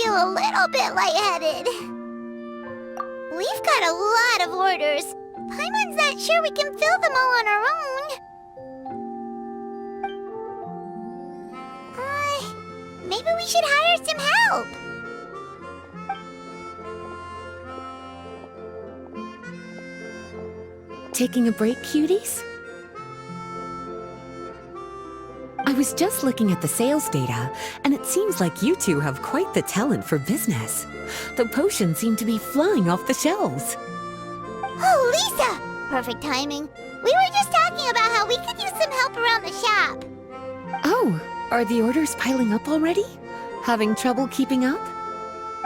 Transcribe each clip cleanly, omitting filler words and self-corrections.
feel a little bit lightheaded. We've got a lot of orders. Paimon's not sure we can fill them all on our own. Maybe we should hire some help. Taking a break, cuties? I was just looking at the sales data, and it seems like you two have quite the talent for business. The potions seem to be flying off the shelves. Oh, Lisa! Perfect timing. We were just talking about how we could use some help around the shop. Oh, are the orders piling up already? Having trouble keeping up?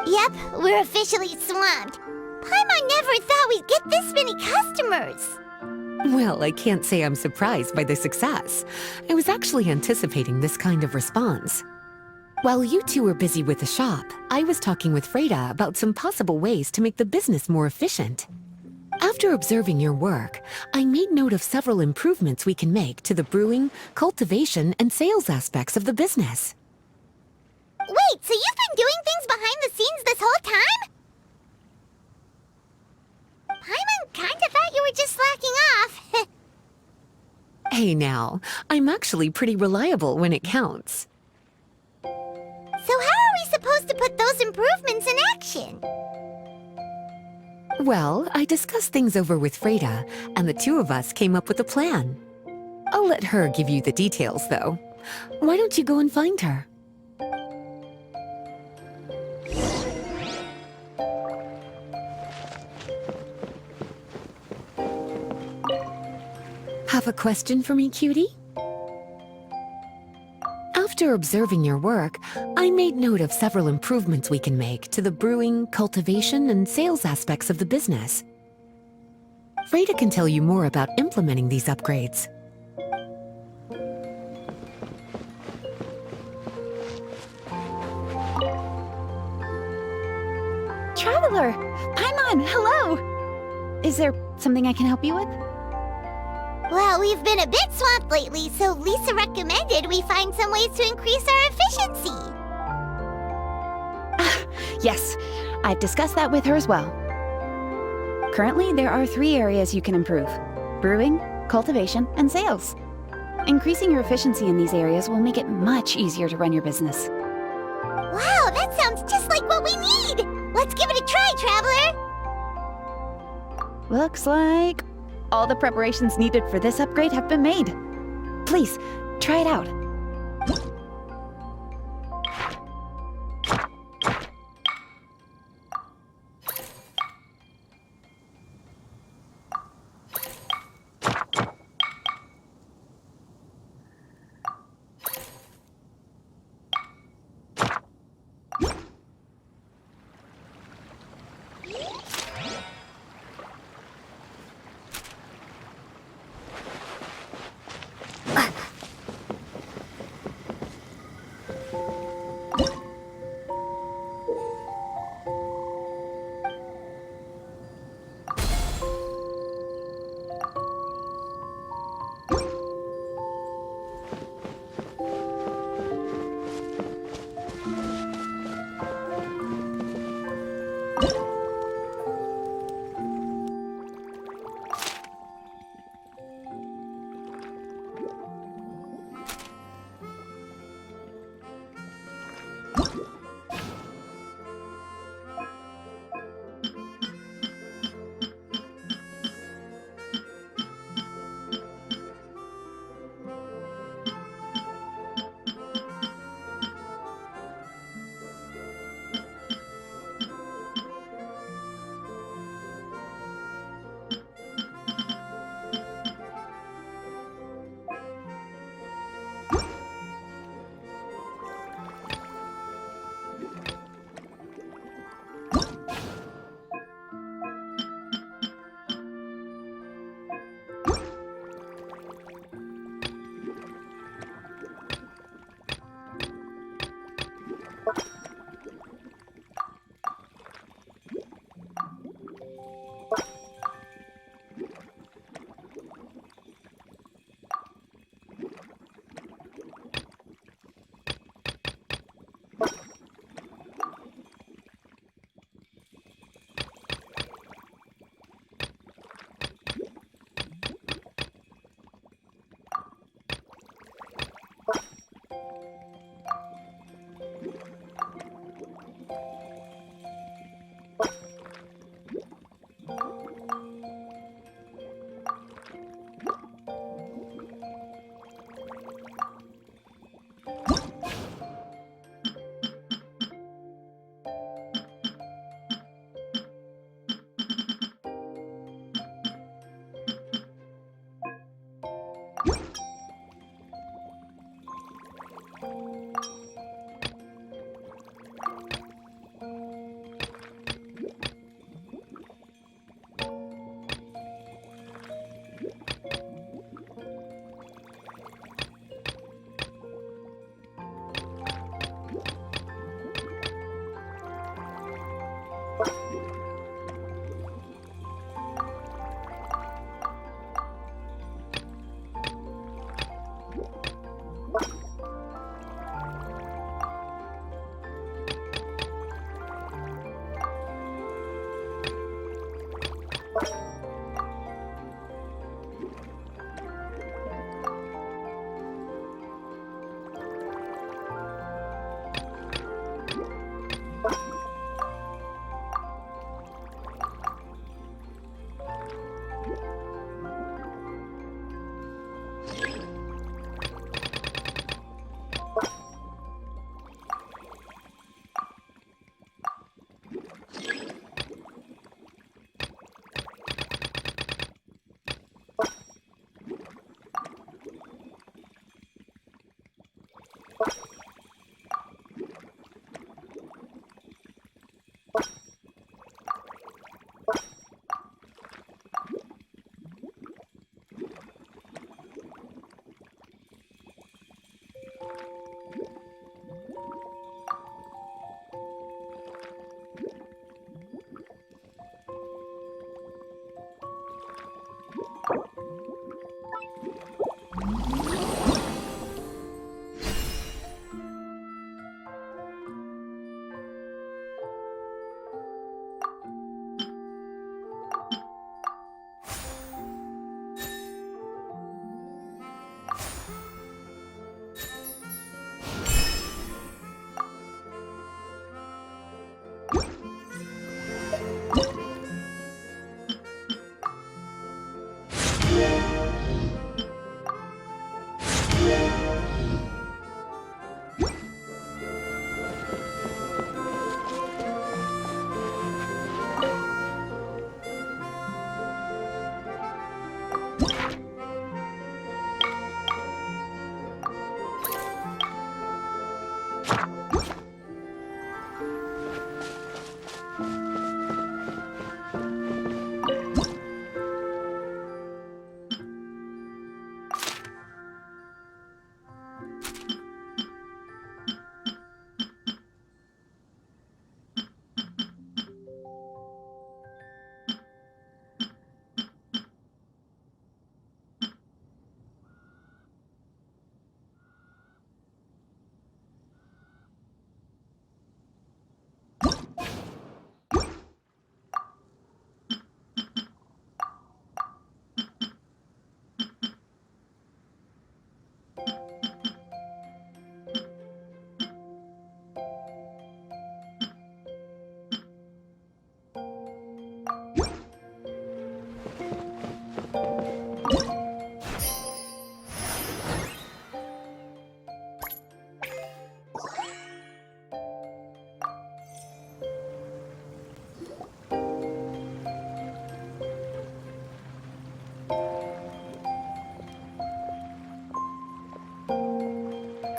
Yep, we're officially swamped. Paimon never thought we'd get this many customers. Well, I can't say I'm surprised by the success. I was actually anticipating this kind of response. While you two were busy with the shop, I was talking with Freda about some possible ways to make the business more efficient. After observing your work, I made note of several improvements we can make to the brewing, cultivation, and sales aspects of the business. Wait, so you've been doing things behind the scenes this whole time? Paimon kinda thought you were just slacking off. Hey now, I'm actually pretty reliable when it counts. So how are we supposed to put those improvements in action? Well, I discussed things over with Freda, and the two of us came up with a plan. I'll let her give you the details, though. Why don't you go and find her? Have a question for me, cutie? After observing your work, I made note of several improvements we can make to the brewing, cultivation, and sales aspects of the business. Freda can tell you more about implementing these upgrades. Traveler! Paimon, hello! Is there something I can help you with? Well, we've been a bit swamped lately, so Lisa recommended we find some ways to increase our efficiency. Yes, I've discussed that with her as well. Currently, there are 3 areas you can improve: brewing, cultivation, and sales. Increasing your efficiency in these areas will make it much easier to run your business. Wow, that sounds just like what we need! Let's give it a try, Traveler! Looks like all the preparations needed for this upgrade have been made. Please, try it out.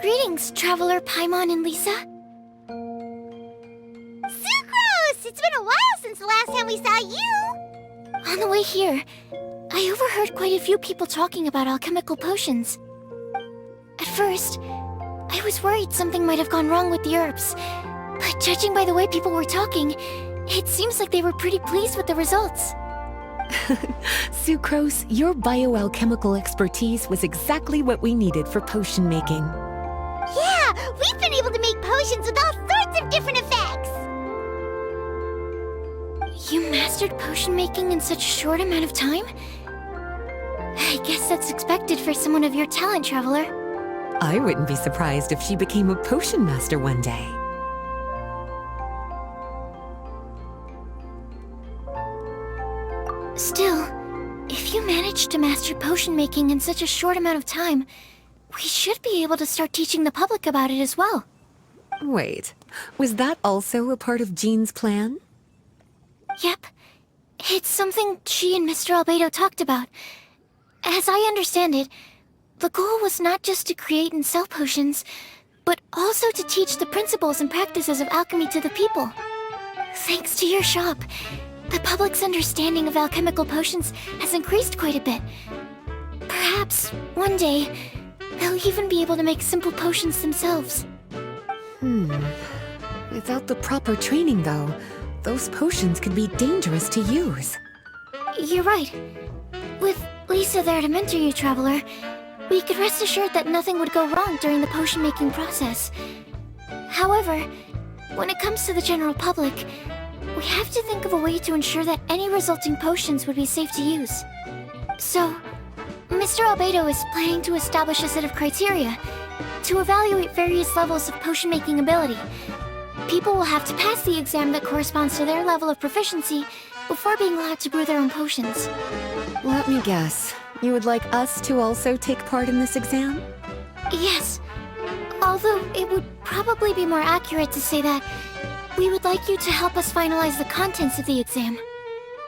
Greetings, Traveler Paimon and Lisa. Sucrose! It's been a while since the last time we saw you! On the way here, I overheard quite a few people talking about alchemical potions. At first, I was worried something might have gone wrong with the herbs, but judging by the way people were talking, it seems like they were pretty pleased with the results. Sucrose, your bioalchemical expertise was exactly what we needed for potion making. Yeah, we've been able to make potions with all sorts of different effects! You mastered potion making in such a short amount of time? I guess that's expected for someone of your talent, Traveler. I wouldn't be surprised if she became a potion master one day. Still, if you managed to master potion making in such a short amount of time, we should be able to start teaching the public about it as well. Wait, was that also a part of Jean's plan? Yep. It's something she and Mr. Albedo talked about. As I understand it, the goal was not just to create and sell potions, but also to teach the principles and practices of alchemy to the people. Thanks to your shop, the public's understanding of alchemical potions has increased quite a bit. Perhaps, one day, they'll even be able to make simple potions themselves. Without the proper training, though, those potions could be dangerous to use. You're right. With Lisa there to mentor you, Traveler, we could rest assured that nothing would go wrong during the potion-making process. However, when it comes to the general public, we have to think of a way to ensure that any resulting potions would be safe to use. So, Mr. Albedo is planning to establish a set of criteria to evaluate various levels of potion-making ability. People will have to pass the exam that corresponds to their level of proficiency before being allowed to brew their own potions. Let me guess. You would like us to also take part in this exam? Yes. Although it would probably be more accurate to say that we would like you to help us finalize the contents of the exam.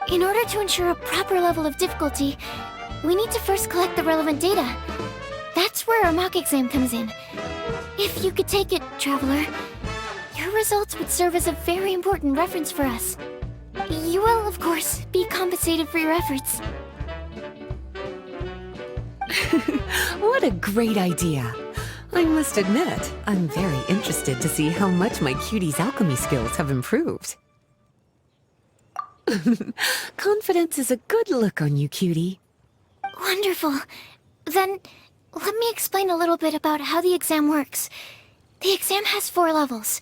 In order to ensure a proper level of difficulty, we need to first collect the relevant data. That's where our mock exam comes in. If you could take it, Traveler, your results would serve as a very important reference for us. You will, of course, be compensated for your efforts. What a great idea! I must admit, I'm very interested to see how much my cutie's alchemy skills have improved. Confidence is a good look on you, cutie. Wonderful. Then, let me explain a little bit about how the exam works. The exam has 4 levels: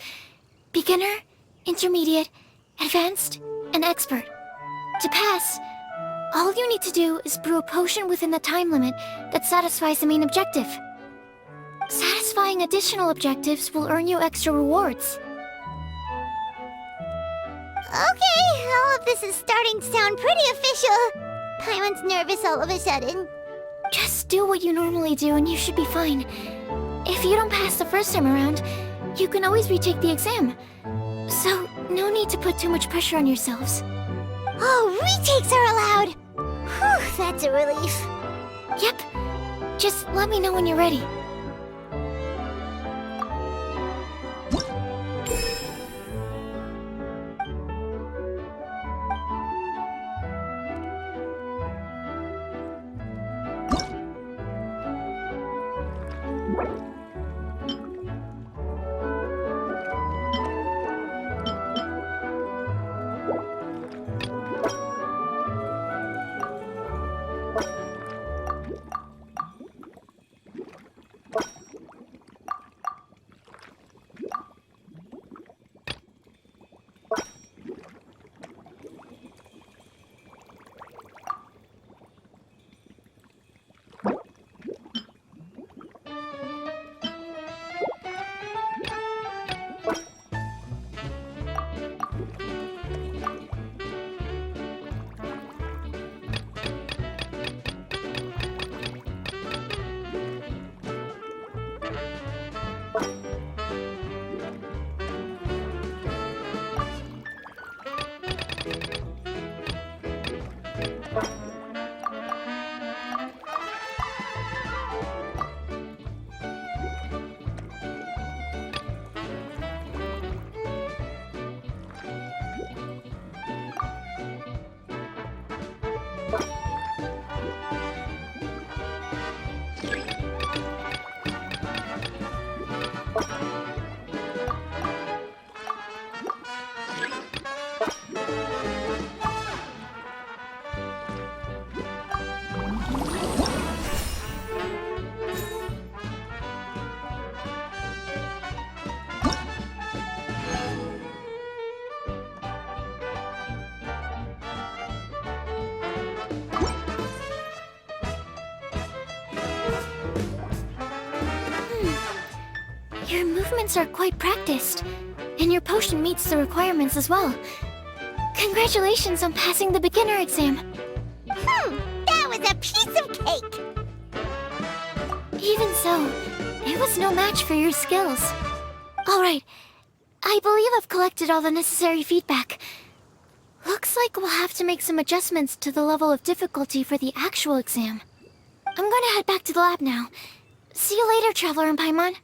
beginner, intermediate, advanced, and expert. To pass, all you need to do is brew a potion within the time limit that satisfies the main objective. Satisfying additional objectives will earn you extra rewards. Okay, all of this is starting to sound pretty official. Paimon's nervous all of a sudden. Just do what you normally do and you should be fine. If you don't pass the first time around, you can always retake the exam. So, no need to put too much pressure on yourselves. Oh, retakes are allowed! Whew, that's a relief. Yep. Just let me know when you're ready. Your movements are quite practiced, and your potion meets the requirements as well. Congratulations on passing the beginner exam. That was a piece of cake! Even so, it was no match for your skills. Alright, I believe I've collected all the necessary feedback. Looks like we'll have to make some adjustments to the level of difficulty for the actual exam. I'm gonna head back to the lab now. See you later, Traveler and Paimon.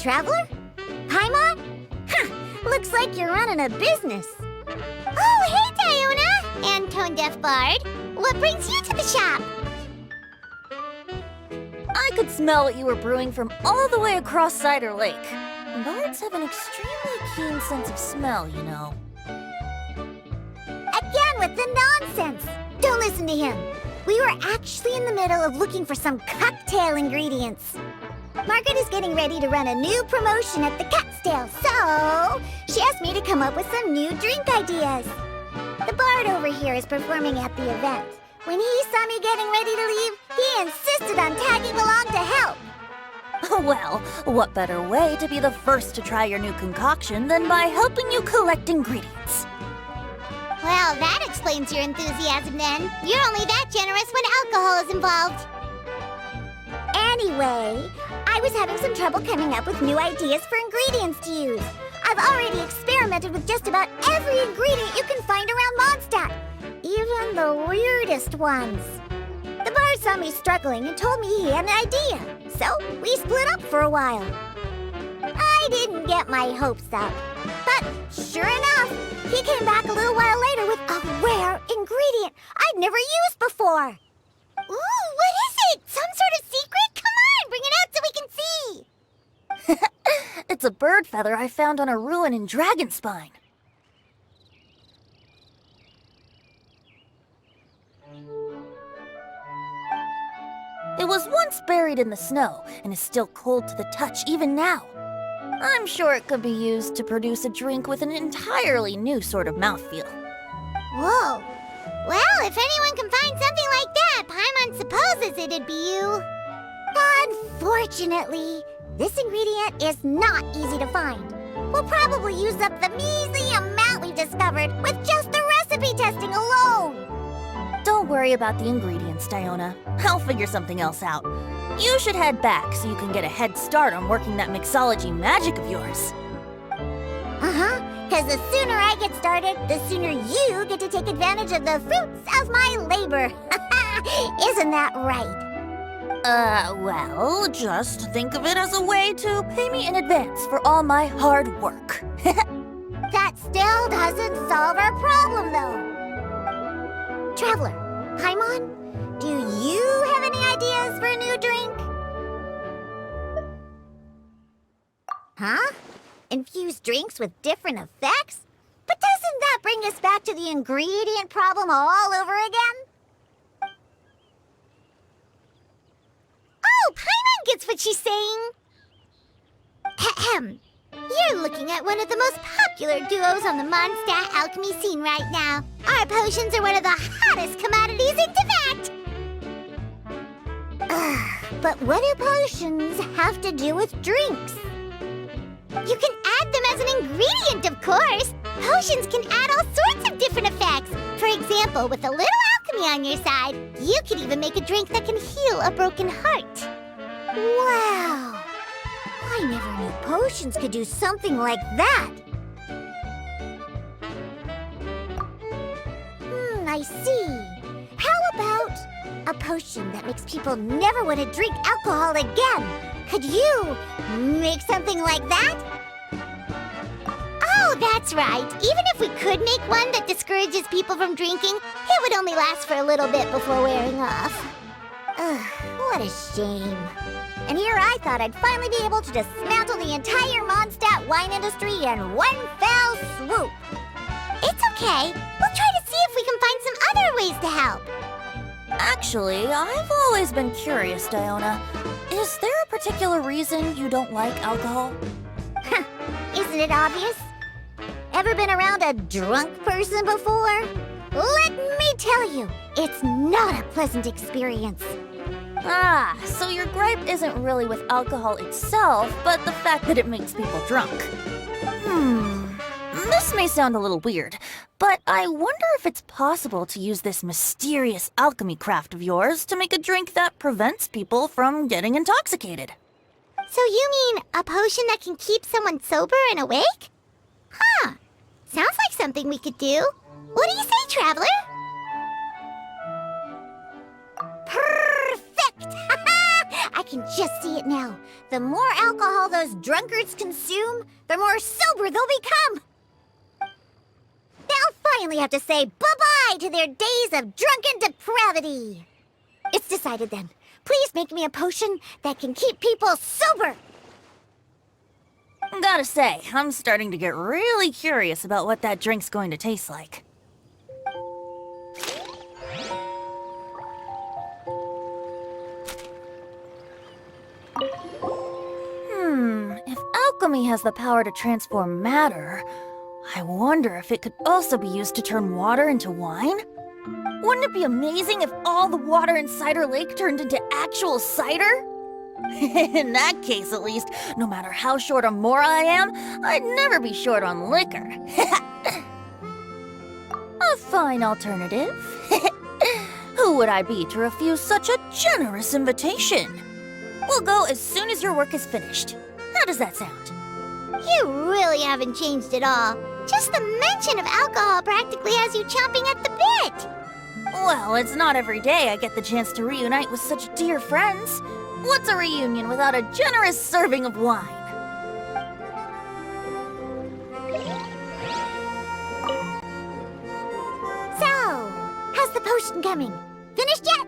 Traveler? Paimon? Huh, looks like you're running a business. Oh, hey, Diona! And Tone Deaf Bard. What brings you to the shop? I could smell what you were brewing from all the way across Cider Lake. Bards have an extremely keen sense of smell, you know. Again with the nonsense! Don't listen to him. We were actually in the middle of looking for some cocktail ingredients. Margaret is getting ready to run a new promotion at the Catstail, so she asked me to come up with some new drink ideas. The bard over here is performing at the event. When he saw me getting ready to leave, he insisted on tagging along to help. Well, what better way to be the first to try your new concoction than by helping you collect ingredients? Well, that explains your enthusiasm then. You're only that generous when alcohol is involved. Anyway, I was having some trouble coming up with new ideas for ingredients to use. I've already experimented with just about every ingredient you can find around Mondstadt, even the weirdest ones. The bar saw me struggling and told me he had an idea, so we split up for a while. I didn't get my hopes up. But sure enough, he came back a little while later with a rare ingredient I'd never used before. Ooh, what is it? Some sort of secret? Come on, bring it out so we can see. It's a bird feather I found on a ruin in Dragonspine. It was once buried in the snow and is still cold to the touch even now. I'm sure it could be used to produce a drink with an entirely new sort of mouthfeel. Whoa. Well, if anyone can find something like that, Paimon supposes it'd be you. Unfortunately, this ingredient is not easy to find. We'll probably use up the measly amount we've discovered with just the recipe testing alone. Don't worry about the ingredients, Diona. I'll figure something else out. You should head back so you can get a head start on working that mixology magic of yours. Because the sooner I get started, the sooner you get to take advantage of the fruits of my labor. Isn't that right? Well, just think of it as a way to pay me in advance for all my hard work. That still doesn't solve our problem, though. Traveler, Paimon, do you have any ideas for a new drink? Huh? Infuse drinks with different effects? But doesn't that bring us back to the ingredient problem all over again? Oh, Paimon gets what she's saying. Ahem. You're looking at one of the most popular duos on the Mondstadt alchemy scene right now. Our potions are one of the hottest commodities in Tibet. But what do potions have to do with drinks? You can add them as an ingredient, of course. Potions can add all sorts of different effects. For example, with a little alchemy on your side, you could even make a drink that can heal a broken heart. Wow! I never knew potions could do something like that. I see. How about a potion that makes people never want to drink alcohol again? Could you make something like that? Oh, that's right. Even if we could make one that discourages people from drinking, it would only last for a little bit before wearing off. Ugh, what a shame. And here I thought I'd finally be able to dismantle the entire Mondstadt wine industry in one fell swoop. It's okay. We'll try to see if we can find some other ways to help. Actually, I've always been curious, Diona. Is there a particular reason you don't like alcohol? Isn't it obvious? Ever been around a drunk person before? Let me tell you, it's not a pleasant experience. Ah, so your gripe isn't really with alcohol itself, but the fact that it makes people drunk. This may sound a little weird, but I wonder if it's possible to use this mysterious alchemy craft of yours to make a drink that prevents people from getting intoxicated. So you mean a potion that can keep someone sober and awake? Huh. Sounds like something we could do. What do you say, Traveler? Perfect! I can just see it now. The more alcohol those drunkards consume, the more sober they'll become. They'll finally have to say bye-bye to their days of drunken depravity. It's decided then. Please make me a potion that can keep people sober. Gotta say, I'm starting to get really curious about what that drink's going to taste like. If alchemy has the power to transform matter, I wonder if it could also be used to turn water into wine? Wouldn't it be amazing if all the water in Cider Lake turned into actual cider? In that case, at least, no matter how short on Mora I am, I'd never be short on liquor. A fine alternative. Who would I be to refuse such a generous invitation? We'll go as soon as your work is finished. How does that sound? You really haven't changed at all. Just the mention of alcohol practically has you chomping at the bit. Well, it's not every day I get the chance to reunite with such dear friends. What's a reunion without a generous serving of wine? potion coming? Finished yet?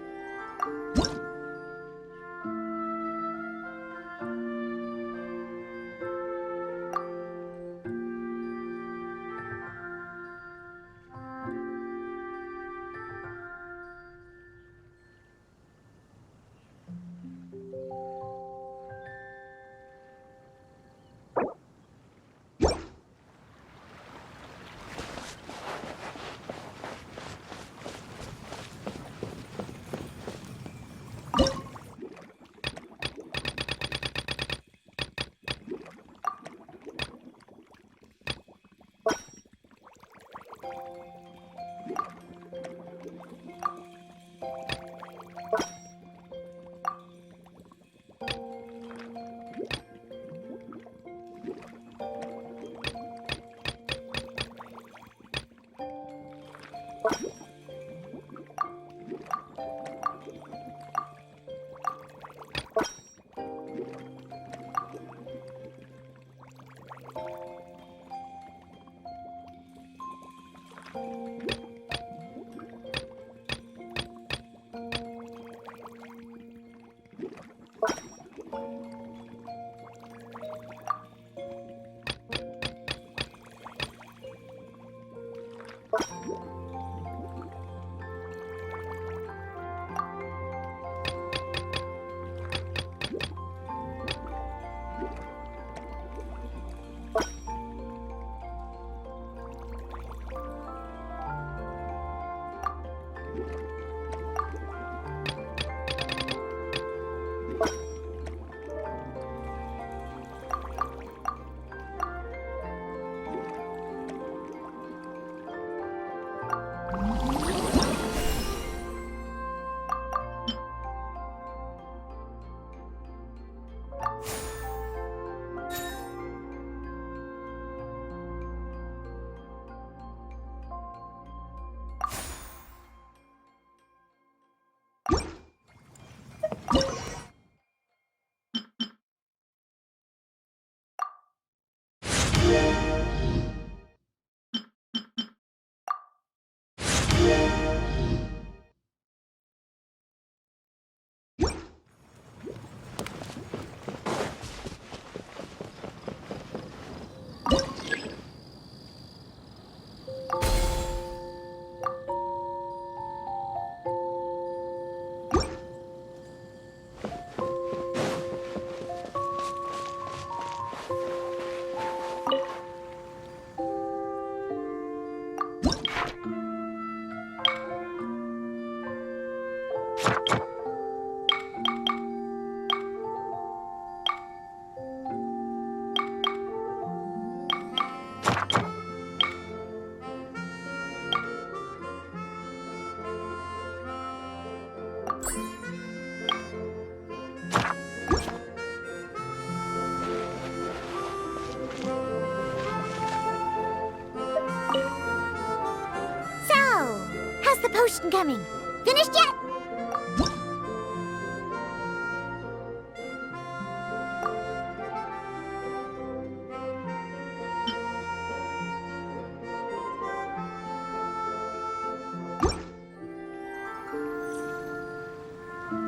Potion coming. Finished yet?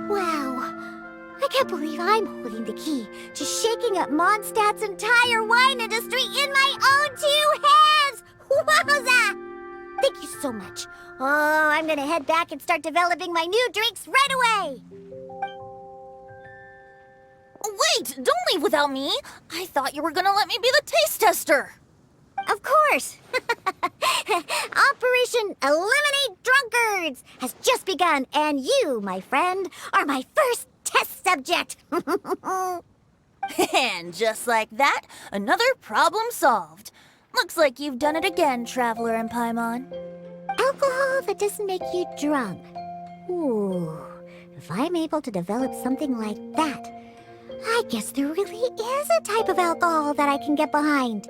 Wow. I can't believe I'm holding the key to shaking up Mondstadt's entire wine industry in my own two hands! Wowza! Thank you so much. Oh, I'm gonna head back and start developing my new drinks right away! Wait! Don't leave without me! I thought you were gonna let me be the taste tester! Of course! Operation Eliminate Drunkards has just begun, and you, my friend, are my first test subject! And just like that, another problem solved. Looks like you've done it again, Traveler and Paimon. Alcohol that doesn't make you drunk. Ooh, if I'm able to develop something like that, I guess there really is a type of alcohol that I can get behind.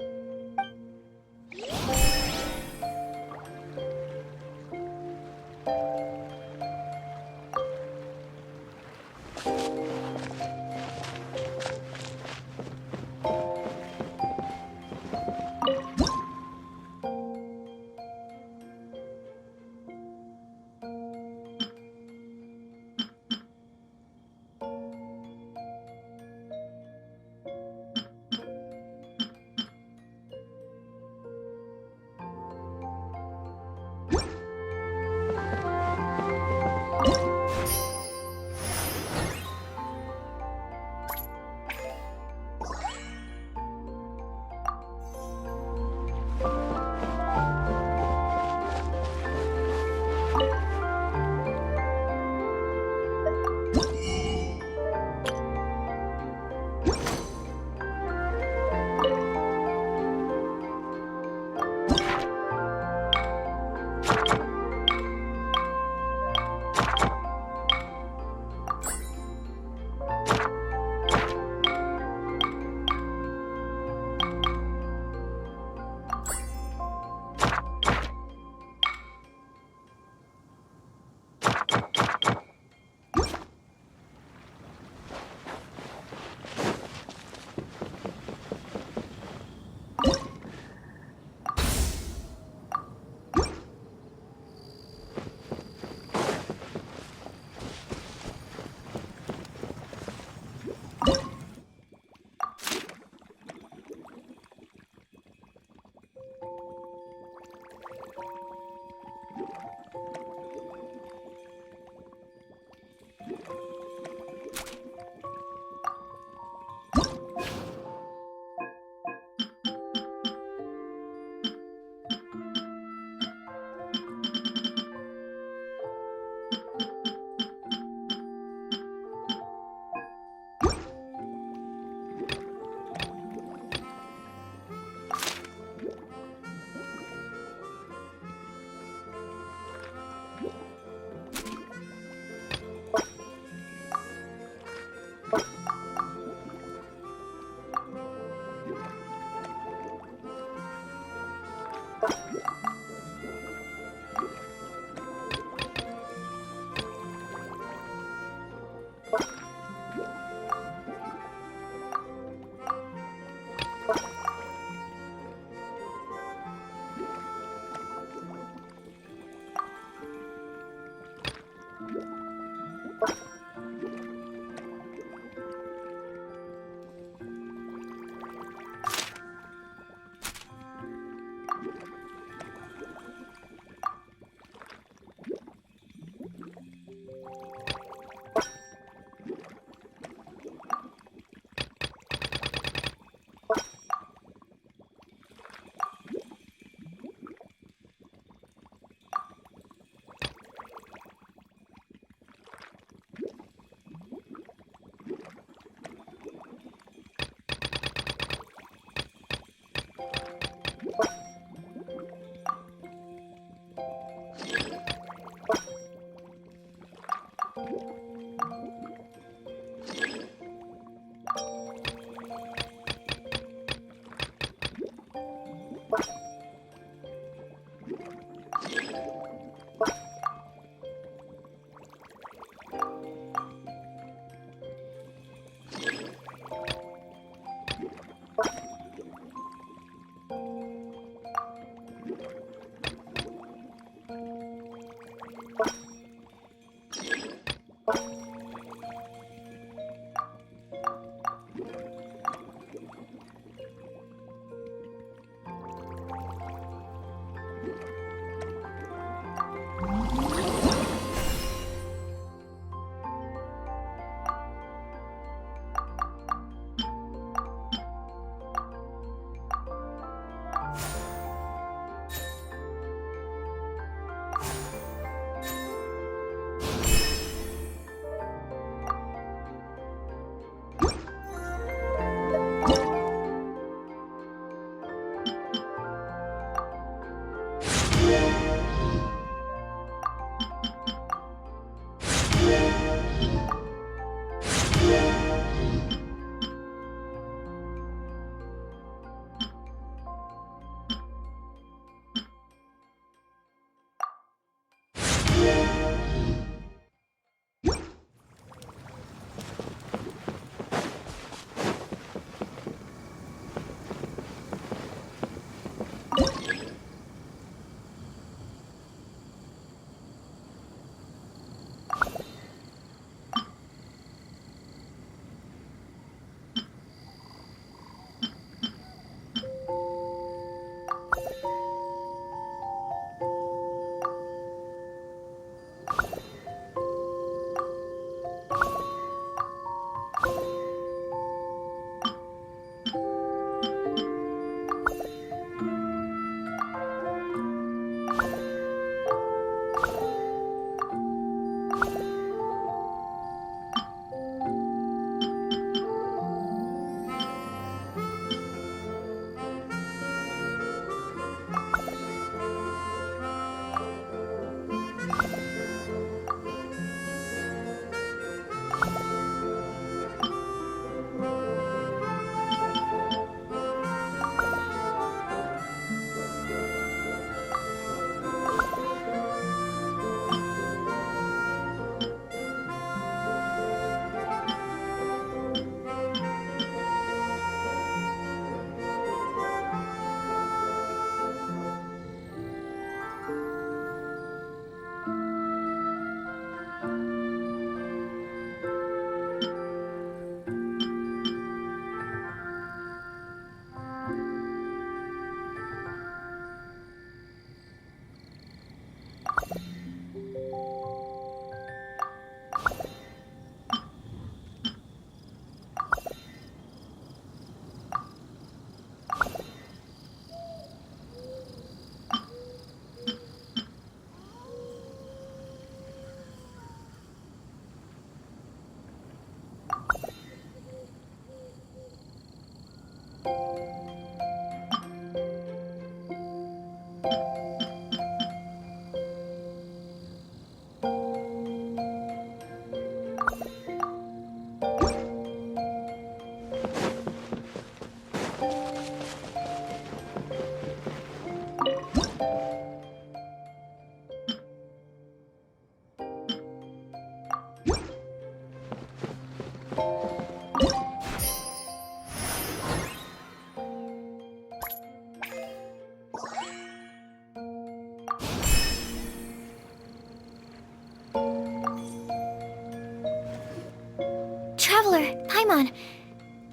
Paimon,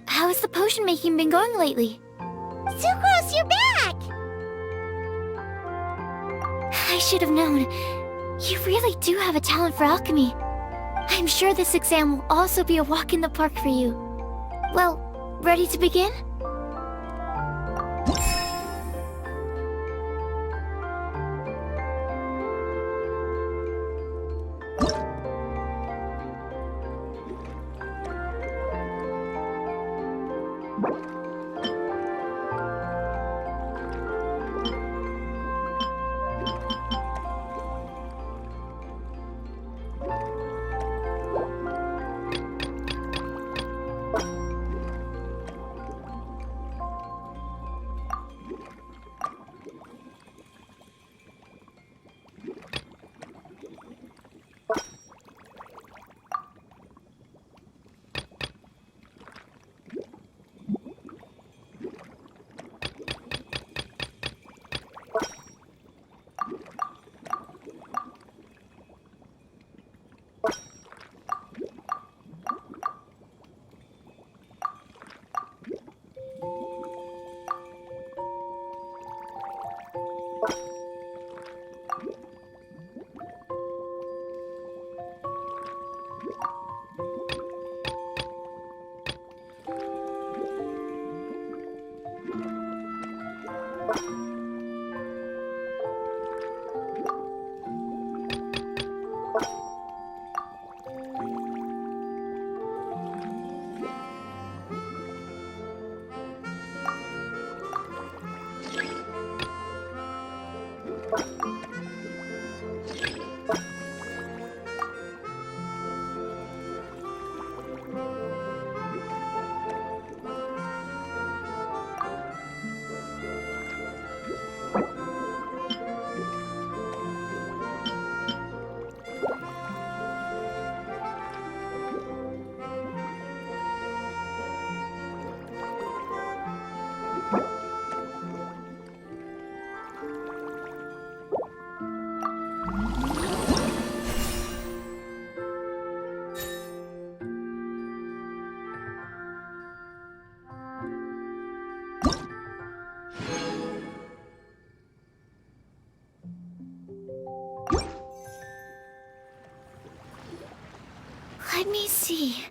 how has the potion making been going lately? Sucrose, you're back! I should have known. You really do have a talent for alchemy. I'm sure this exam will also be a walk in the park for you. Well, ready to begin? Let me see.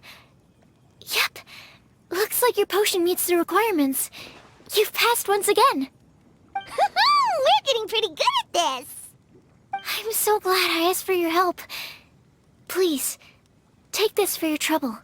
Yep. Looks like your potion meets the requirements. You've passed once again. We're getting pretty good at this! I'm so glad I asked for your help. Please, take this for your trouble.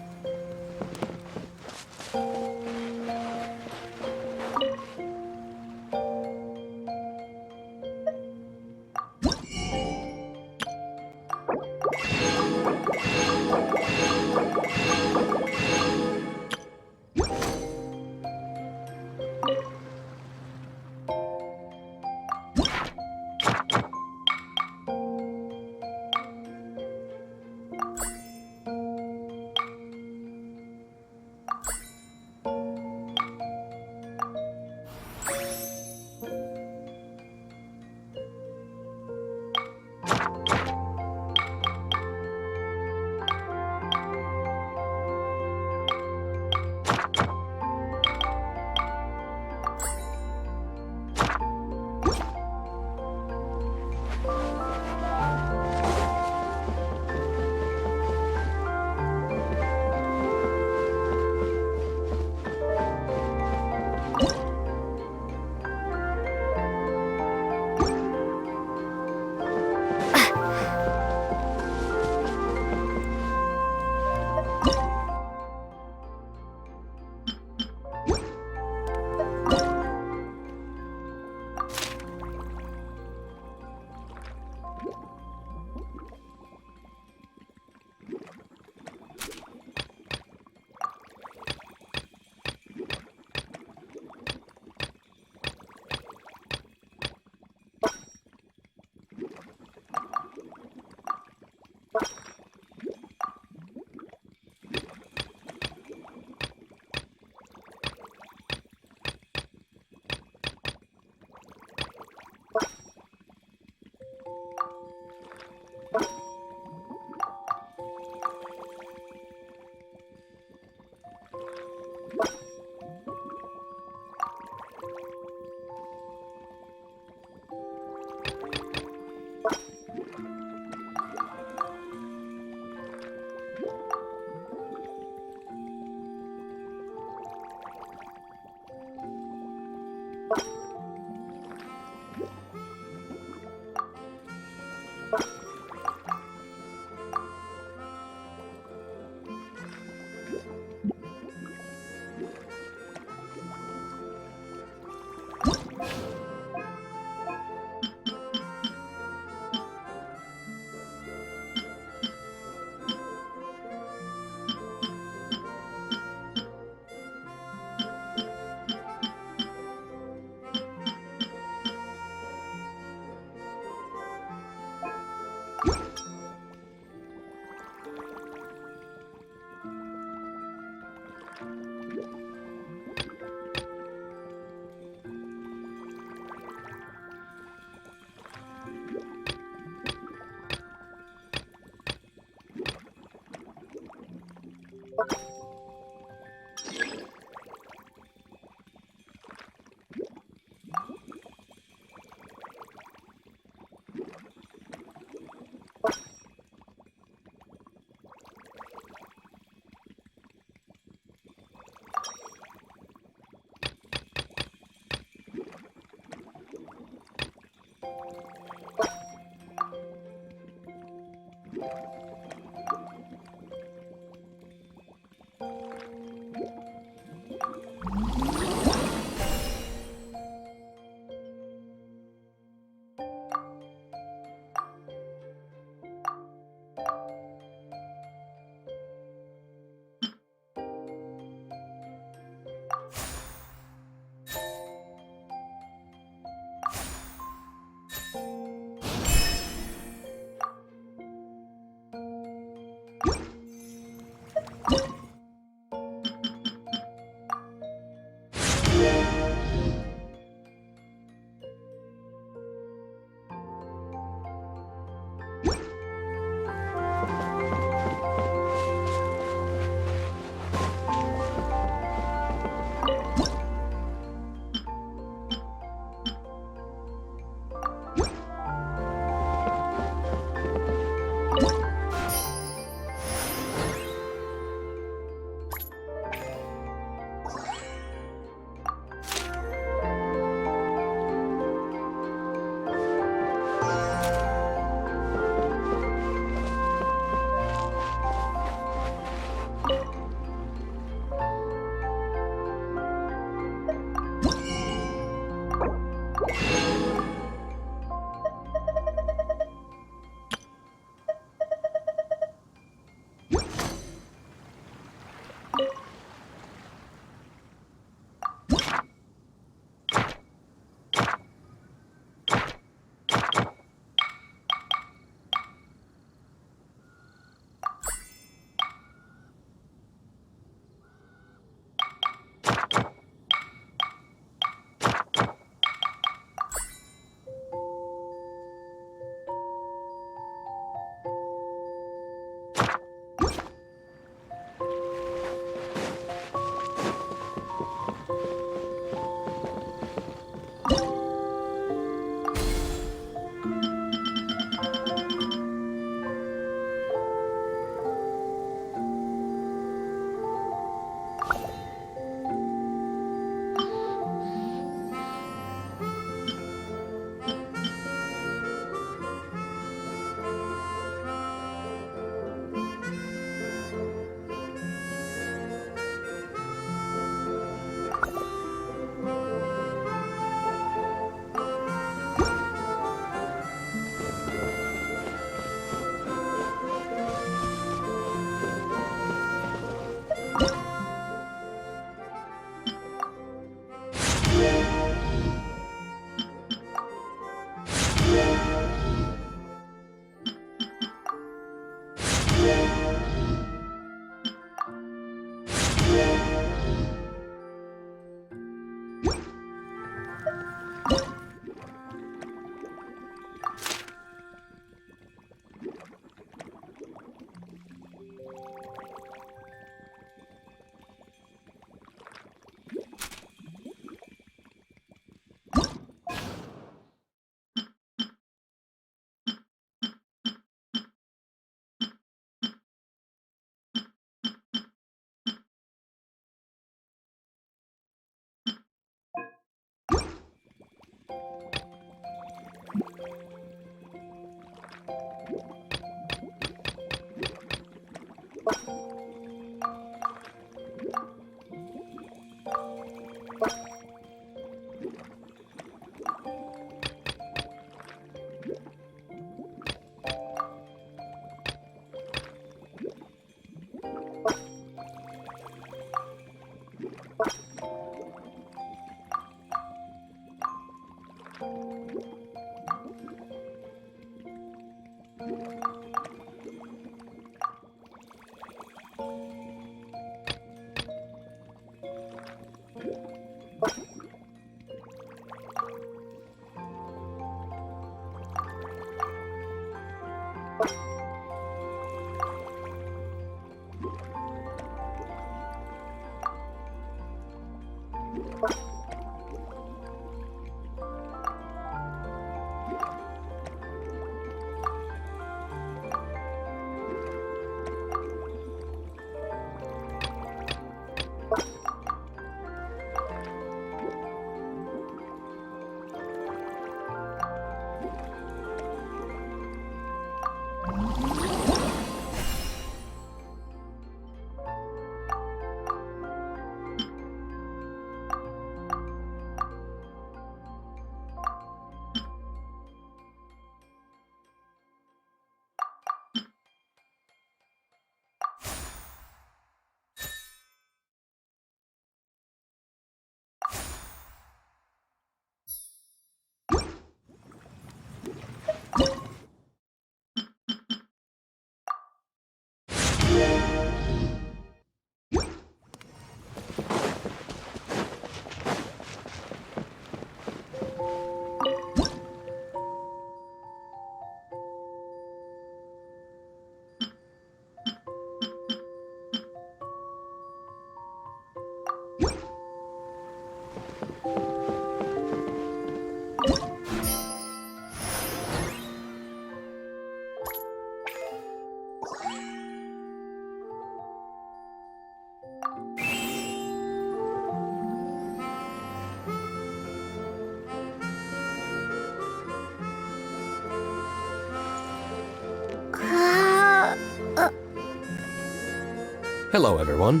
Hello, everyone.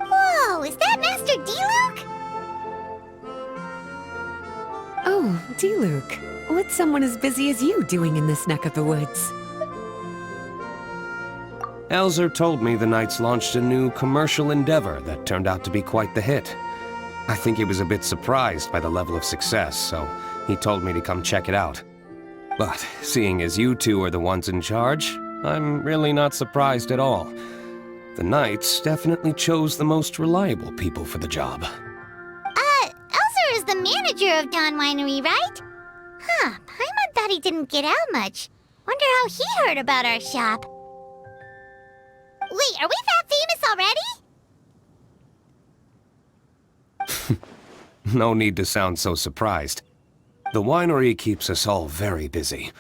Whoa, is that Master D-Luke? Oh, D-Luke. What's someone as busy as you doing in this neck of the woods? Elzer told me the Knights launched a new commercial endeavor that turned out to be quite the hit. I think he was a bit surprised by the level of success, so he told me to come check it out. But seeing as you two are the ones in charge, I'm really not surprised at all. The Knights definitely chose the most reliable people for the job. Elzer is the manager of Dawn Winery, right? Huh, Paimon thought he didn't get out much. Wonder how he heard about our shop. Wait, are we that famous already? No need to sound so surprised. The winery keeps us all very busy.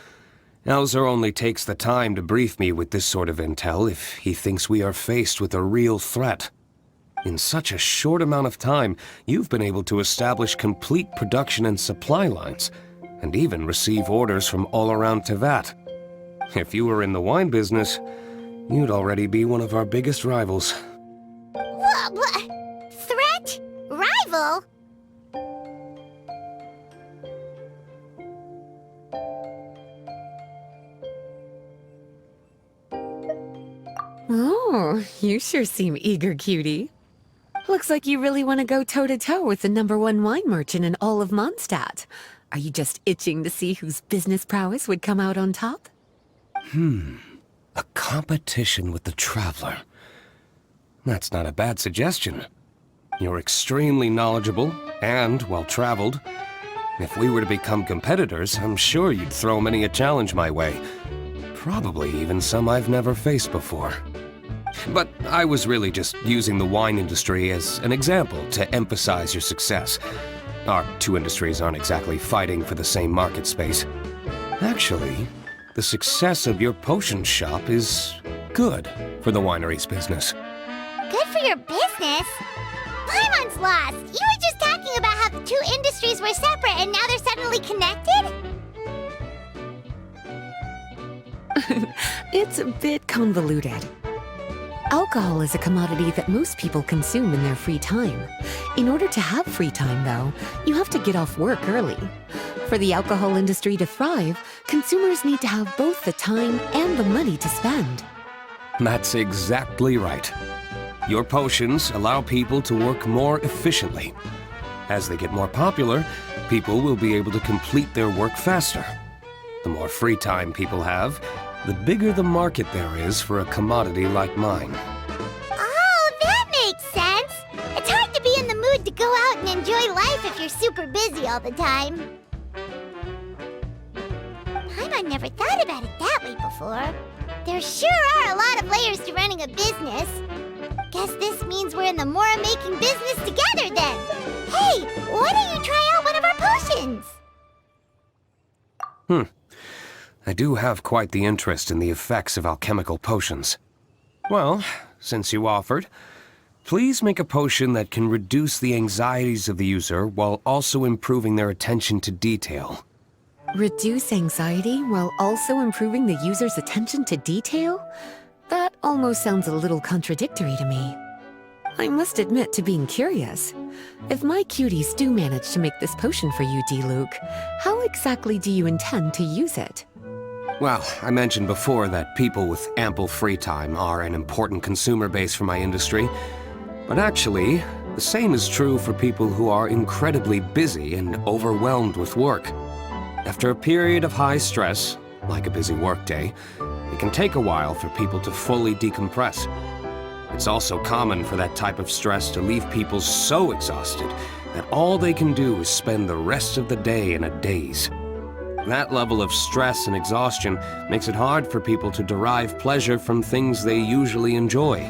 Elzer only takes the time to brief me with this sort of intel if he thinks we are faced with a real threat. In such a short amount of time, you've been able to establish complete production and supply lines, and even receive orders from all around Tevat. If you were in the wine business, you'd already be one of our biggest rivals. What? Threat? Rival? Oh, you sure seem eager, cutie. Looks like you really want to go toe-to-toe with the #1 wine merchant in all of Mondstadt. Are you just itching to see whose business prowess would come out on top? A competition with the Traveler. That's not a bad suggestion. You're extremely knowledgeable and well-traveled. If we were to become competitors, I'm sure you'd throw many a challenge my way. Probably even some I've never faced before. But I was really just using the wine industry as an example to emphasize your success. Our two industries aren't exactly fighting for the same market space. Actually, the success of your potion shop is good for the winery's business. Good for your business? Paimon's lost! You were just talking about how the two industries were separate and now they're suddenly connected? It's a bit convoluted. Alcohol is a commodity that most people consume in their free time. In order to have free time, though, you have to get off work early. For the alcohol industry to thrive, consumers need to have both the time and the money to spend. That's exactly right. Your potions allow people to work more efficiently. As they get more popular, people will be able to complete their work faster. The more free time people have, the bigger the market there is for a commodity like mine. Oh, that makes sense! It's hard to be in the mood to go out and enjoy life if you're super busy all the time. Paimon never thought about it that way before. There sure are a lot of layers to running a business. Guess Guess this means we're in the Mora-making business together then. Hey, why don't you try out one of our potions? I do have quite the interest in the effects of alchemical potions. Well, since you offered, please make a potion that can reduce the anxieties of the user while also improving their attention to detail. Reduce anxiety while also improving the user's attention to detail? That almost sounds a little contradictory to me. I must admit to being curious. If my cuties do manage to make this potion for you, D-Luke, how exactly do you intend to use it? Well, I mentioned before that people with ample free time are an important consumer base for my industry. But actually, the same is true for people who are incredibly busy and overwhelmed with work. After a period of high stress, like a busy workday, it can take a while for people to fully decompress. It's also common for that type of stress to leave people so exhausted that all they can do is spend the rest of the day in a daze. That level of stress and exhaustion makes it hard for people to derive pleasure from things they usually enjoy,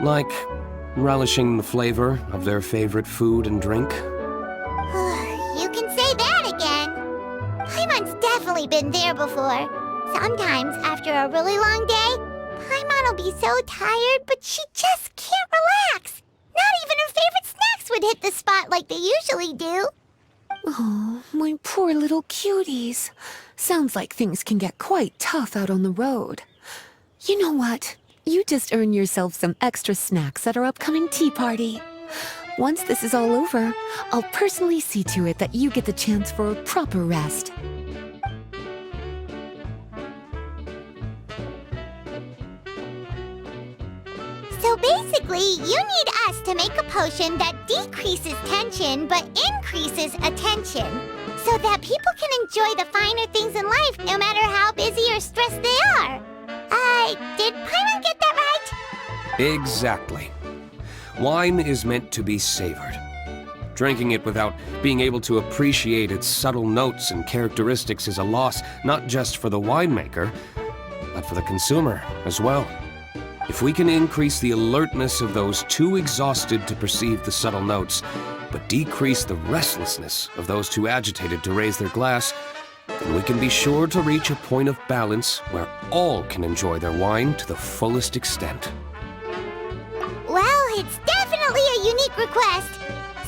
like relishing the flavor of their favorite food and drink. You can say that again. Paimon's definitely been there before. Sometimes, after a really long day, Paimon will be so tired, but she just can't relax. Not even her favorite snacks would hit the spot like they usually do. Oh, my poor little cuties. Sounds like things can get quite tough out on the road. You know what? You just earn yourself some extra snacks at our upcoming tea party. Once this is all over, I'll personally see to it that you get the chance for a proper rest. So basically, you need us to make a potion that decreases tension but increases attention, so that people can enjoy the finer things in life no matter how busy or stressed they are. Did Paimon get that right? Exactly. Wine is meant to be savored. Drinking it without being able to appreciate its subtle notes and characteristics is a loss not just for the winemaker, but for the consumer as well. If we can increase the alertness of those too exhausted to perceive the subtle notes, but decrease the restlessness of those too agitated to raise their glass, then we can be sure to reach a point of balance where all can enjoy their wine to the fullest extent. Well, it's definitely a unique request.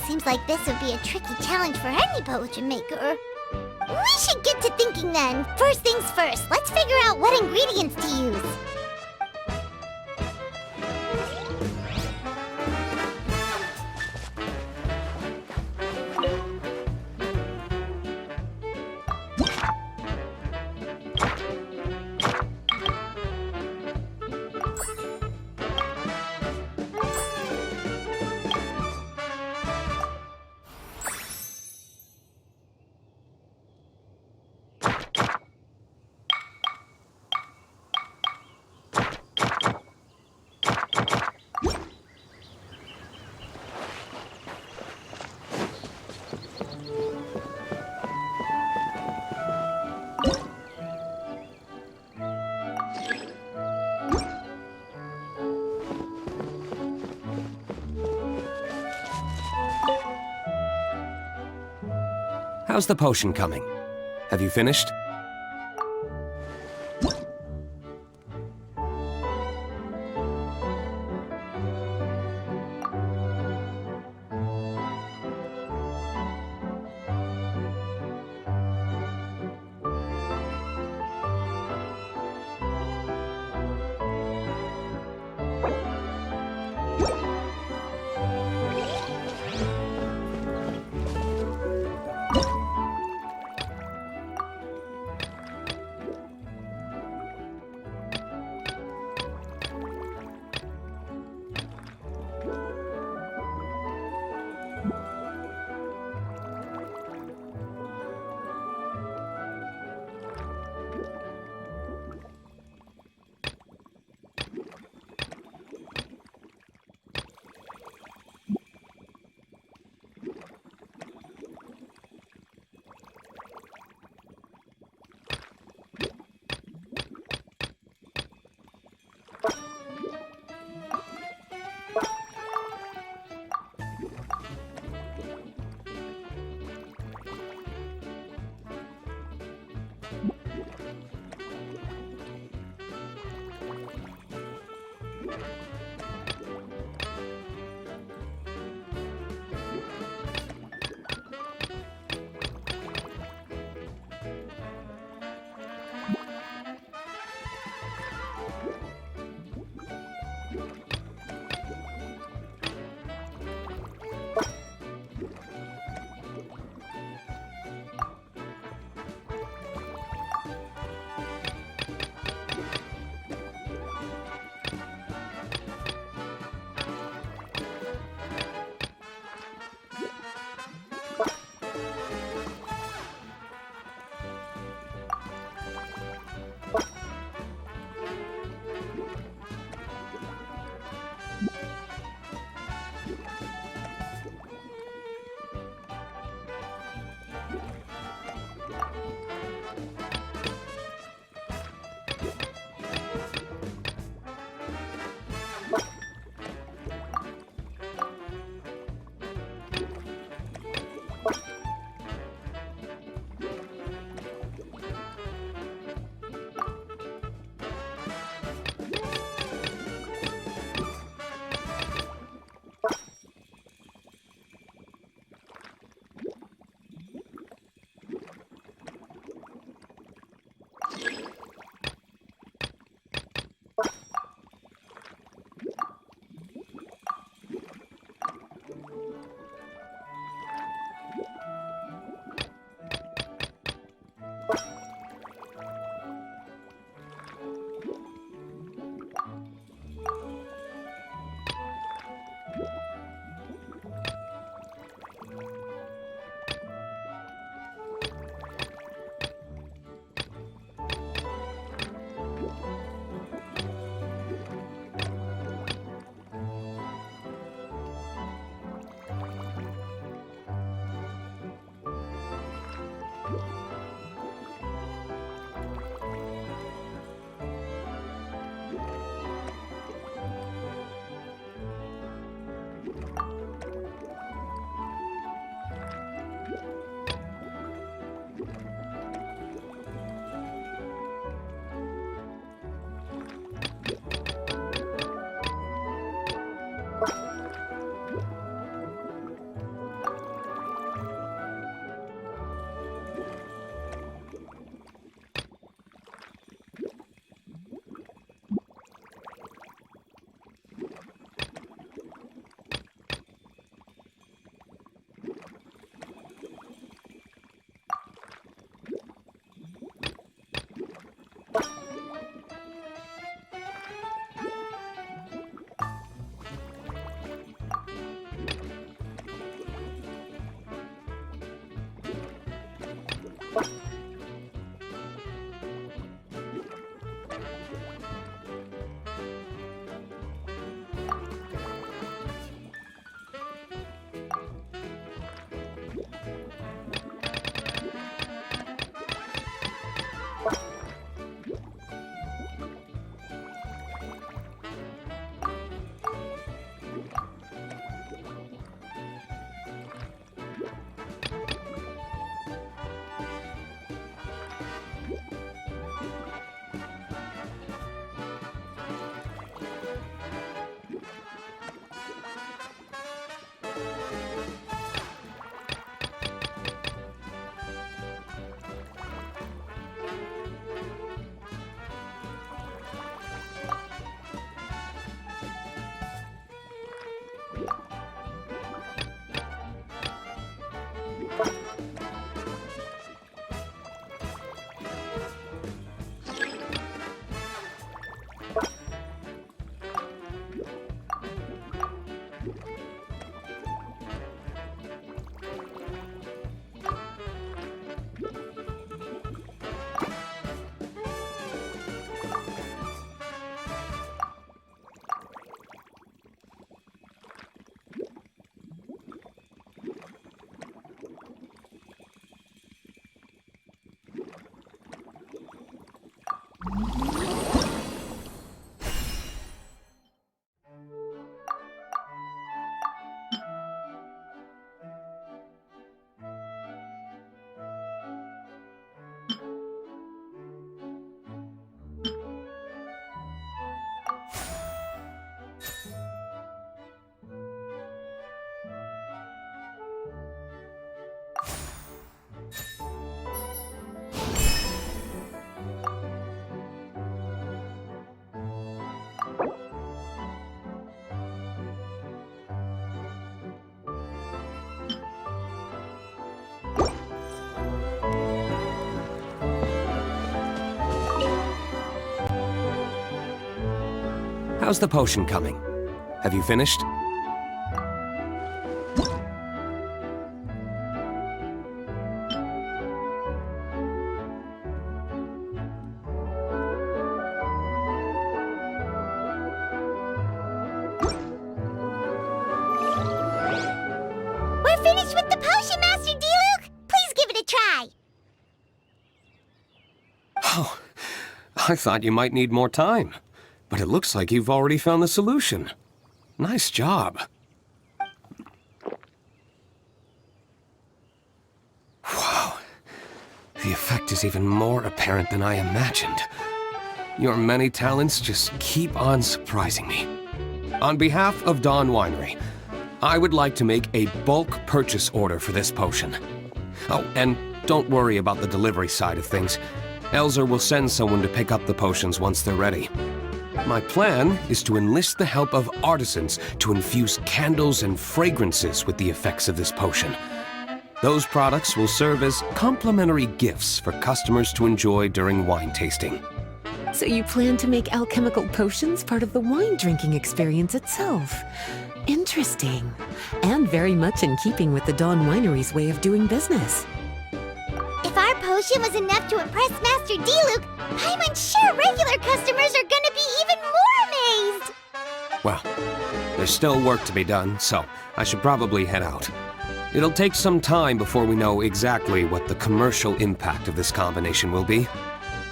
Seems like this would be a tricky challenge for any potion maker. We should get to thinking then. First things first, let's figure out what ingredients to use. How's the potion coming? Have you finished? How's the potion coming? Have you finished? We're finished with the potion, Master D-Luke! Please give it a try! Oh, I thought you might need more time. But it looks like you've already found the solution. Nice job. Wow. The effect is even more apparent than I imagined. Your many talents just keep on surprising me. On behalf of Dawn Winery, I would like to make a bulk purchase order for this potion. Oh, and don't worry about the delivery side of things. Elzer will send someone to pick up the potions once they're ready. My plan is to enlist the help of artisans to infuse candles and fragrances with the effects of this potion. Those products will serve as complimentary gifts for customers to enjoy during wine tasting. So you plan to make alchemical potions part of the wine drinking experience itself. Interesting. And very much in keeping with the Dawn Winery's way of doing business. If our potion was enough to impress Master D-Luke, I'm unsure regular customers are gonna be even more amazed! Well, there's still work to be done, so I should probably head out. It'll take some time before we know exactly what the commercial impact of this combination will be.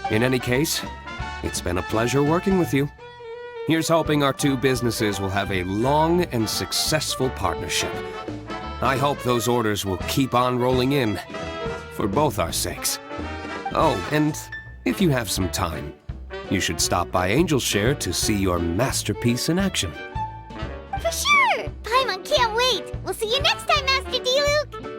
In any case, it's been a pleasure working with you. Here's hoping our two businesses will have a long and successful partnership. I hope those orders will keep on rolling in, for both our sakes. Oh, and if you have some time, you should stop by Angel's Share to see your masterpiece in action. For sure! Paimon can't wait! We'll see you next time, Master D-Luke!